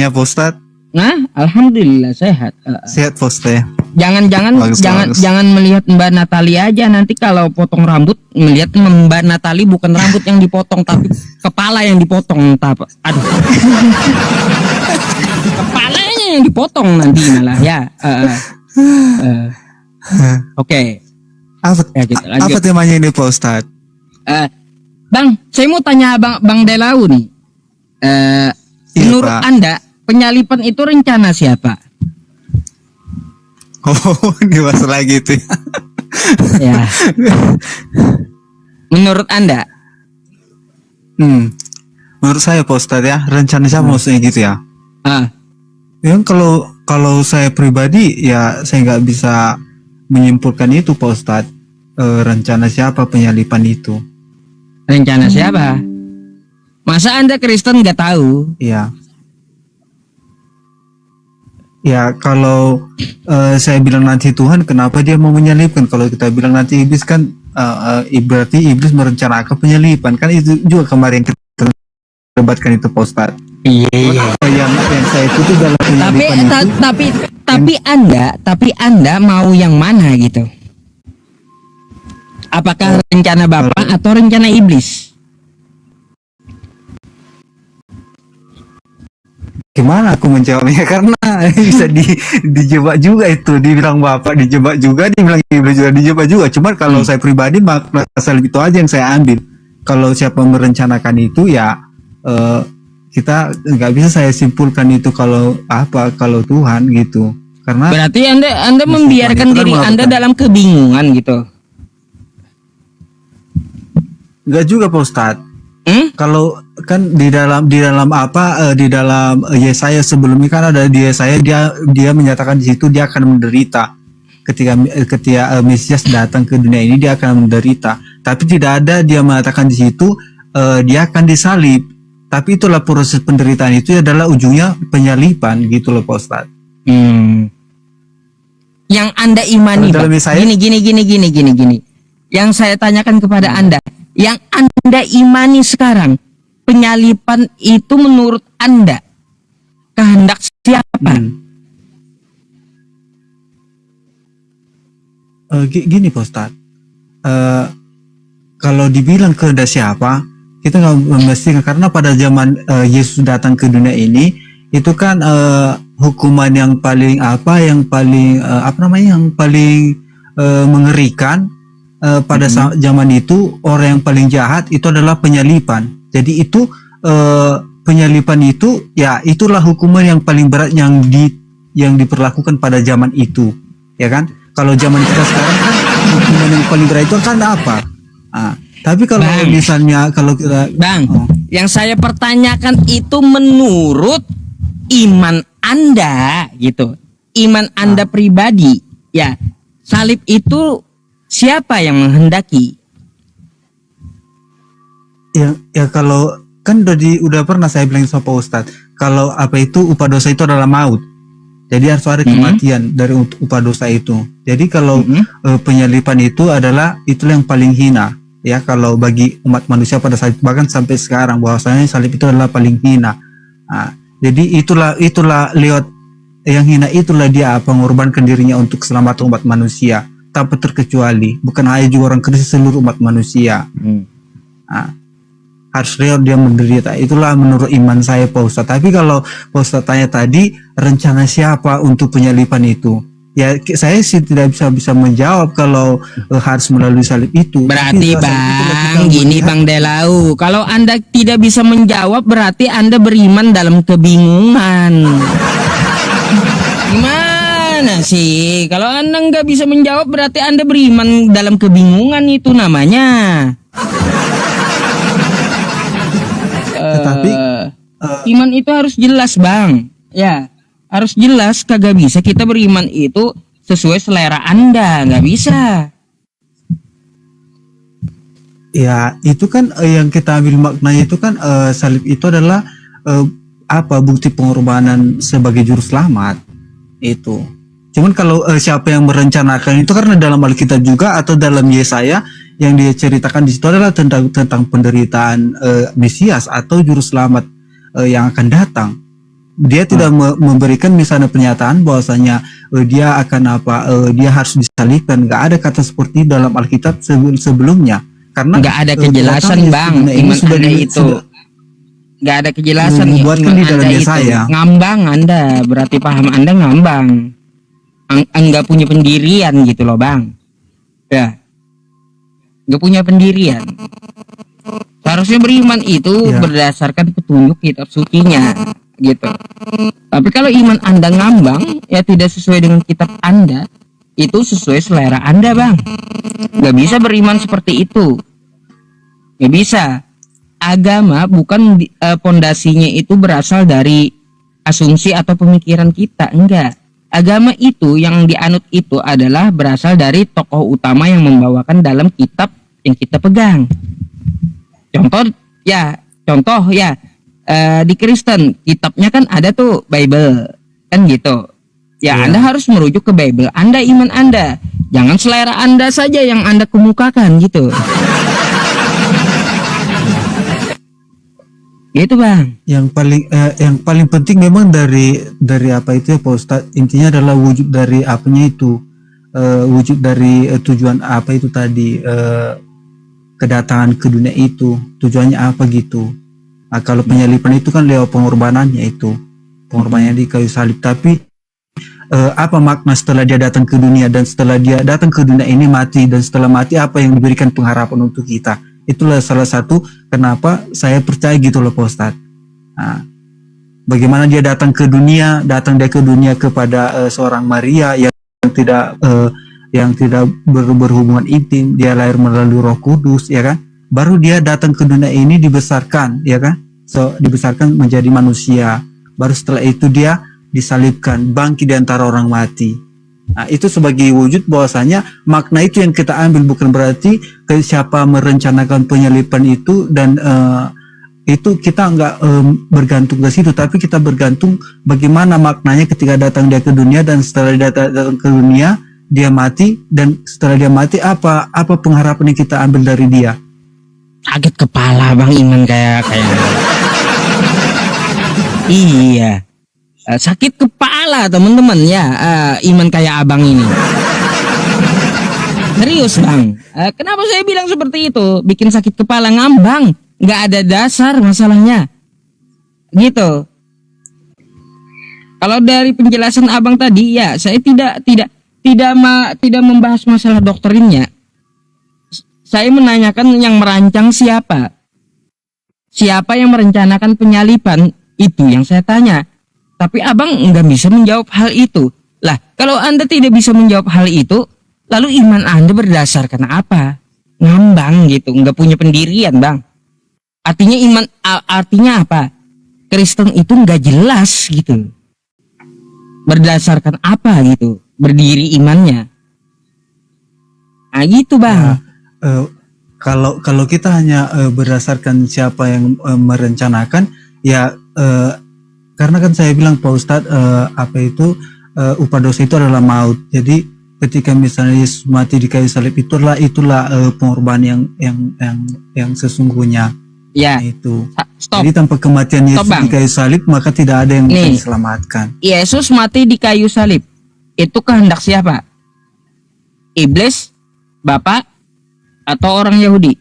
Ya Pak Ustadz. Nah, alhamdulillah sehat. Sehat Pak Ustadz ya. Jangan melihat Mbak Natali aja, nanti kalau potong rambut melihat Mbak Natali bukan rambut yang dipotong tapi kepala yang dipotong, aduh. Kepalanya yang dipotong nanti malah ya. Oke. Ya, kita lanjut. Apa temanya ini Pak Ustadz? Bang, saya mau tanya Bang Delau nih. Menurut Pak. Anda penyalipan itu rencana siapa? Oh, ini masalah gitu ya. Ya. Menurut Anda? Menurut saya Pak Ustadz ya, rencana siapa maksudnya gitu ya? Yang kalau saya pribadi ya saya nggak bisa menyimpulkan itu Pak Ustadz. Rencana siapa penyalipan itu? Rencana siapa? Masa Anda Kristen nggak tahu? Iya. Ya kalau saya bilang nanti Tuhan, kenapa dia mau menyalibkan? Kalau kita bilang nanti iblis kan berarti iblis merencanakan penyaliban, kan itu juga kemarin kita debatkan itu Pak Ustadz. Iya. Yang saya ikuti dalam penyaliban Tapi Anda mau yang mana gitu? Apakah rencana Bapak atau rencana iblis? Gimana aku menjawabnya? Karena bisa dijebak juga itu, dibilang Bapak dijebak juga, dibilang iblis juga dijebak juga. Cuman kalau saya pribadi makna salib itu aja yang saya ambil. Kalau siapa merencanakan itu ya kita nggak bisa saya simpulkan itu kalau Tuhan gitu. Karena berarti Anda membiarkan diri Anda dalam kebingungan gitu. Enggak juga Pak Ustadz. Kalau kan di dalam Yesaya sebelumnya kan ada di Yesaya dia menyatakan di situ dia akan menderita ketika Mesias datang ke dunia ini, dia akan menderita. Tapi tidak ada dia mengatakan di situ dia akan disalib. Tapi itulah proses penderitaan itu adalah ujungnya penyaliban gitu loh Pak Ustadz. Yang Anda imani gini. Yang saya tanyakan kepada Anda, yang Anda imani sekarang, penyalipan itu menurut Anda kehendak siapa? Gini Pak Ustadz, kalau dibilang kehendak siapa, kita nggak memastikan, karena pada zaman Yesus datang ke dunia ini, itu kan hukuman yang paling mengerikan. Pada zaman itu orang yang paling jahat itu adalah penyalipan. Jadi itu penyalipan itu ya itulah hukuman yang paling berat yang diperlakukan pada zaman itu, ya kan? Kalau zaman kita sekarang kan hukuman yang paling berat itu kan apa? Tapi kalau misalnya kalau kita yang saya pertanyakan itu menurut iman Anda gitu, iman Anda pribadi ya, salib itu siapa yang menghendaki? Ya kalau kan udah pernah saya bilang sama Pak Ustadz, kalau upah dosa itu adalah maut. Jadi harus ada kematian dari upah dosa itu. Jadi kalau penyalipan itu itulah yang paling hina. Ya kalau bagi umat manusia pada saat bahkan sampai sekarang bahwasanya salib itu adalah paling hina. Jadi itulah lewat yang hina itulah dia mengorbankan dirinya untuk keselamatan umat manusia. Tanpa terkecuali, bukan hanya juga orang Kristen, seluruh umat manusia. Harus lewat dia menderita. Itulah menurut iman saya Pak Ustadz. Tapi kalau Pak Ustadz tanya tadi rencana siapa untuk penyalipan itu, ya saya sih tidak bisa menjawab kalau harus melalui salib itu. Berarti Bang Delau, kalau Anda tidak bisa menjawab berarti Anda beriman dalam kebingungan. Gimana sih? Kalau Anda nggak bisa menjawab berarti Anda beriman dalam kebingungan, itu namanya. Tetapi iman itu harus jelas Bang. Ya, harus jelas. Kagak bisa kita beriman itu sesuai selera Anda, nggak bisa. Ya itu kan yang kita ambil maknanya itu kan salib itu adalah bukti pengorbanan sebagai juru selamat itu. Cuman kalau siapa yang merencanakan itu, karena dalam Alkitab juga atau dalam Yesaya yang dia ceritakan di situ adalah tentang penderitaan Mesias atau juru selamat yang akan datang. Dia tidak memberikan misalnya pernyataan bahwasanya dia akan dia harus disalibkan. Nggak ada kata seperti itu dalam Alkitab sebelumnya. Karena nggak ada kejelasan bang, iman Anda itu nggak ada kejelasan. Dibuatkan di dalam Yesaya. Ngambang Anda, berarti paham Anda ngambang. Nggak punya pendirian gitu loh bang. Ya, nggak punya pendirian. Seharusnya beriman itu berdasarkan petunjuk kitab sucinya gitu. Tapi kalau iman Anda ngambang, ya tidak sesuai dengan kitab Anda, itu sesuai selera Anda bang. Nggak bisa beriman seperti itu, nggak bisa. Agama bukan pondasinya itu berasal dari asumsi atau pemikiran kita, enggak. Agama itu yang dianut itu adalah berasal dari tokoh utama yang membawakan dalam kitab yang kita pegang. Contoh ya di Kristen kitabnya kan ada tuh Bible kan gitu. Anda harus merujuk ke Bible. Anda iman Anda, jangan selera Anda saja yang Anda kemukakan gitu. Gitu bang. Yang paling penting memang dari apa itu ya Pak Ustadz, intinya adalah wujud dari apanya itu, wujud dari tujuan apa itu tadi, kedatangan ke dunia itu tujuannya apa gitu. Nah, kalau penyalipan itu kan lewat pengorbanannya itu, pengorbanannya di kayu salib. Tapi apa makna setelah dia datang ke dunia, dan setelah dia datang ke dunia ini mati, dan setelah mati apa yang diberikan pengharapan untuk kita? Itulah salah satu kenapa saya percaya gitu loh Pak Ustadz. Nah, bagaimana dia datang ke dunia kepada seorang Maria yang tidak berhubungan intim, dia lahir melalui Roh Kudus, ya kan? Baru dia datang ke dunia ini dibesarkan, ya kan? Dibesarkan menjadi manusia. Baru setelah itu dia disalibkan, bangkit di antara orang mati. Nah, itu sebagai wujud bahwasanya makna itu yang kita ambil, bukan berarti siapa merencanakan penyalipan itu dan itu kita nggak bergantung ke situ, tapi kita bergantung bagaimana maknanya ketika datang dia ke dunia, dan setelah dia datang ke dunia dia mati, dan setelah dia mati apa pengharapan yang kita ambil dari dia. Kaget kepala bang iman kayak iya, sakit kepala teman-teman ya, iman kayak abang ini. Serius bang, kenapa saya bilang seperti itu? Bikin sakit kepala, ngambang, nggak ada dasar masalahnya gitu. Kalau dari penjelasan abang tadi ya, saya tidak membahas masalah doktrinnya. Saya menanyakan yang merancang siapa. Siapa yang merencanakan penyalipan, itu yang saya tanya. Tapi abang nggak bisa menjawab hal itu. Lah, kalau Anda tidak bisa menjawab hal itu, lalu iman Anda berdasarkan apa? Ngambang gitu, nggak punya pendirian bang. Artinya apa? Kristen itu nggak jelas gitu. Berdasarkan apa gitu? Berdiri imannya. Nah gitu bang. Kalau kita hanya berdasarkan siapa yang merencanakan, ya karena kan saya bilang Pak Ustadz, upah dosa itu adalah maut. Jadi ketika misalnya Yesus mati di kayu salib, itulah pengorbanan yang sesungguhnya. Ya. Itu. Stop. Jadi tanpa kematian Yesus di kayu salib, maka tidak ada yang bisa diselamatkan. Yesus mati di kayu salib. Itu kehendak siapa? Iblis, Bapak, atau orang Yahudi?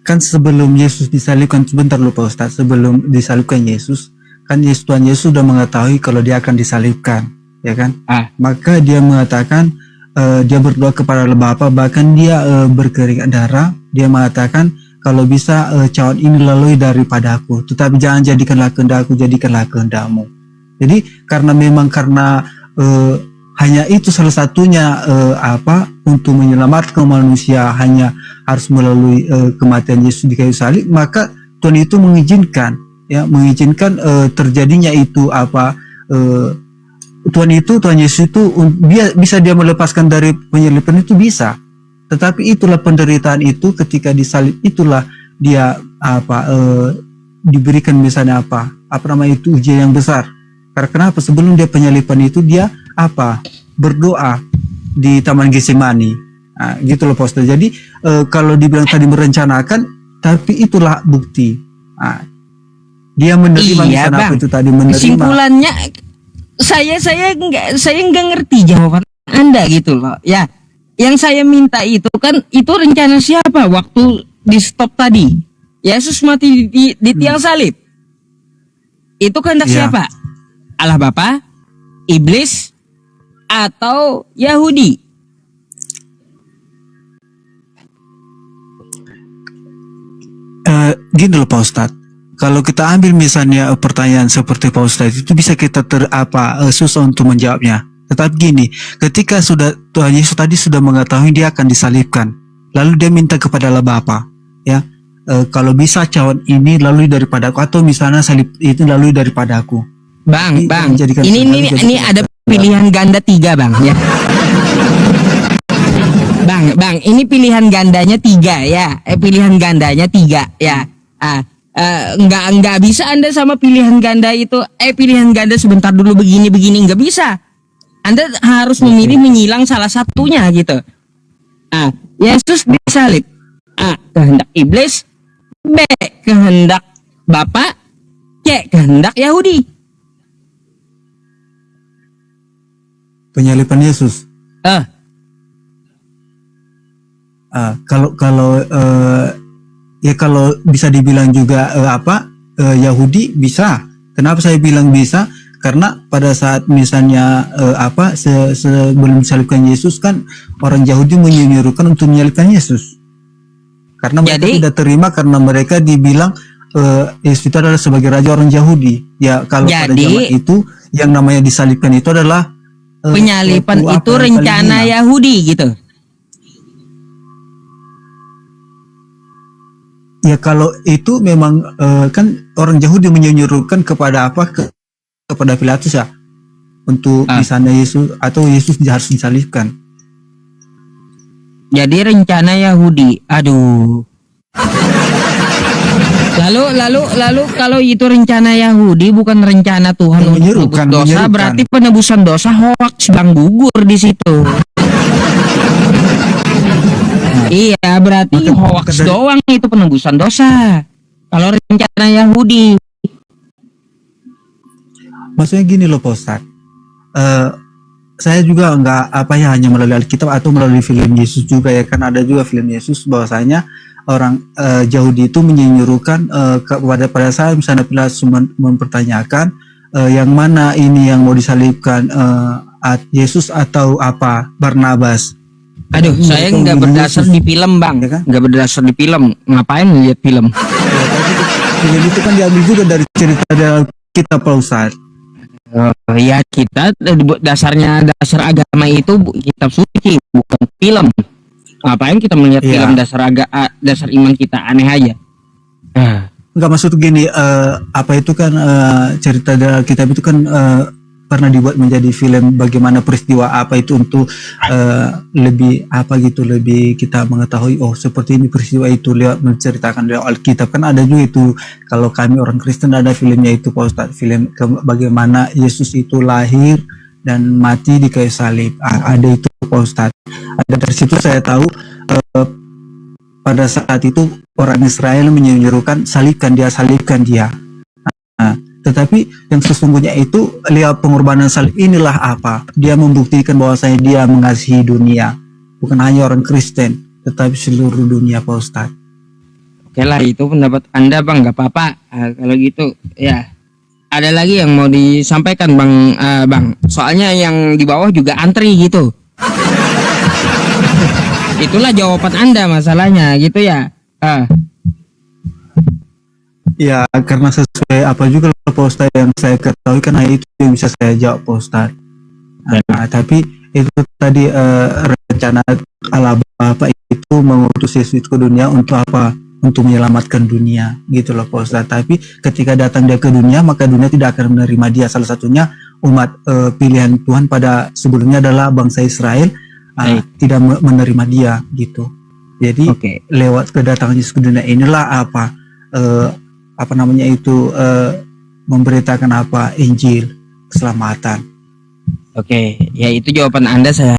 Kan sebelum Yesus disalibkan, sebentar lupa Ustaz, sebelum disalibkan Yesus, kan Tuhan Yesus sudah mengetahui kalau dia akan disalibkan, ya kan? Maka dia mengatakan, dia berdoa kepada Bapa, bahkan dia berkeringat darah, dia mengatakan, kalau bisa cawan ini lalui daripadaku, tetapi jangan jadikanlah kehendakku, jadikanlah kehendakmu. Jadi karena hanya itu salah satunya untuk menyelamatkan manusia hanya harus melalui kematian Yesus di kayu salib, maka Tuhan itu mengizinkan terjadinya itu Tuhan Yesus itu bisa dia melepaskan dari penyaliban itu bisa, tetapi itulah penderitaan itu ketika disalib, itulah dia diberikan misalnya ujian yang besar. Karena kenapa? Sebelum dia penyaliban itu dia berdoa di Taman Getsemani. Nah, gitu loh Pak Ustaz. Jadi kalau dibilang tadi merencanakan, tapi itulah bukti. Dia menerima Iya, misalnya Bang. apa itu tadi menerima. Kesimpulannya saya nggak ngerti jawaban Anda gitu loh. Ya, yang saya minta itu kan itu rencana siapa waktu di stop tadi? Yesus mati di tiang salib. Itu kehendak Iya. siapa? Allah Bapa, iblis, atau Yahudi? Gini loh Pak Ustadz, kalau kita ambil misalnya pertanyaan seperti Pak Ustadz itu bisa kita susah untuk menjawabnya. Tetapi gini, ketika sudah Tuhan Yesus tadi sudah mengetahui dia akan disalibkan, lalu dia minta kepada Allah Bapa, ya, kalau bisa cawan ini lalui daripadaku, atau misalnya salib itu lalui daripadaku. Bang, Jadi, ini ada pilihan ganda 3 bang, ya. Bang, ini pilihan gandanya 3 ya. Pilihan gandanya 3 ya. Nggak bisa Anda sama pilihan ganda itu. Pilihan ganda sebentar dulu begini nggak bisa. Anda harus memilih menyilang salah satunya gitu. Yesus disalib. Kehendak iblis. B, kehendak Bapa. C, kehendak Yahudi. Penyaliban Yesus. Kalau ya kalau bisa dibilang juga Yahudi bisa. Kenapa saya bilang bisa? Karena pada saat misalnya sebelum disalibkan Yesus kan orang Yahudi menyuruhkan untuk menyalibkan Yesus. Karena mereka tidak terima karena mereka dibilang Yesus itu adalah sebagai raja orang Yahudi. Ya kalau pada zaman itu yang namanya disalibkan itu adalah penyaliban itu rencana Yahudi gitu. Ya kalau itu memang kan orang Yahudi menyuruhkan kepada kepada Pilatus ya untuk misalnya Yesus atau Yesus harus disalibkan. Jadi rencana Yahudi. Aduh. Lalu kalau itu rencana Yahudi bukan rencana Tuhan untuk menebus dosa, berarti penebusan dosa hoax Bang, gugur di situ. Iya, berarti hoax doang itu penebusan dosa. Kalau rencana Yahudi. Maksudnya gini loh Pak Ustadz. Saya juga nggak hanya melalui Alkitab atau melalui film Yesus juga ya, kan ada juga film Yesus bahwasanya orang Yahudi itu menyuruhkan pada saat misalnya Pilatus mempertanyakan yang mana ini yang mau disalibkan, Yesus atau Barnabas. Aduh, saya nggak berdasar di film Bang, ya kan? Nggak berdasar di film. Ngapain lihat film? Film itu kan diambil juga dari cerita kita Pak Ustadz. Ya kita dasar agama itu kitab suci, bukan film. Ngapain kita melihat film dasar iman kita, aneh aja. Enggak, maksud gini, itu kan cerita dalam kitab itu kan pernah dibuat menjadi film bagaimana peristiwa itu untuk lebih lebih kita mengetahui seperti ini peristiwa itu lewat menceritakan lewat Alkitab. Kan ada juga itu kalau kami orang Kristen ada filmnya itu Pak Ustadz, film bagaimana Yesus itu lahir dan mati di kayu salib. Ada itu Pak Ustadz. Ada dari situ saya tahu pada saat itu orang Israel menyuruhkan salibkan dia. Tetapi yang sesungguhnya itu lewat pengorbanan salib inilah dia membuktikan bahwasanya dia mengasihi dunia, bukan hanya orang Kristen tetapi seluruh dunia Pak Ustadz. Oke lah, itu pendapat Anda Bang, nggak apa-apa. Kalau gitu ya. Ada lagi yang mau disampaikan Bang? Soalnya yang di bawah juga antri gitu. Itulah jawaban Anda masalahnya gitu ya. Ya karena sesuai juga Pak Ustadz yang saya ketahui kan itu yang bisa saya jawab Pak Ustadz. Tapi itu tadi rencana Allah Bapa itu mengutus Yesus ke dunia untuk untuk menyelamatkan dunia gitu loh Pak Ustadz. Tapi ketika datang dia ke dunia maka dunia tidak akan menerima dia. Salah satunya umat pilihan Tuhan pada sebelumnya adalah bangsa Israel tidak menerima dia gitu. Jadi lewat kedatangan Yesus ke dunia inilah memberitakan Injil keselamatan. Oke, ya itu jawaban Anda saya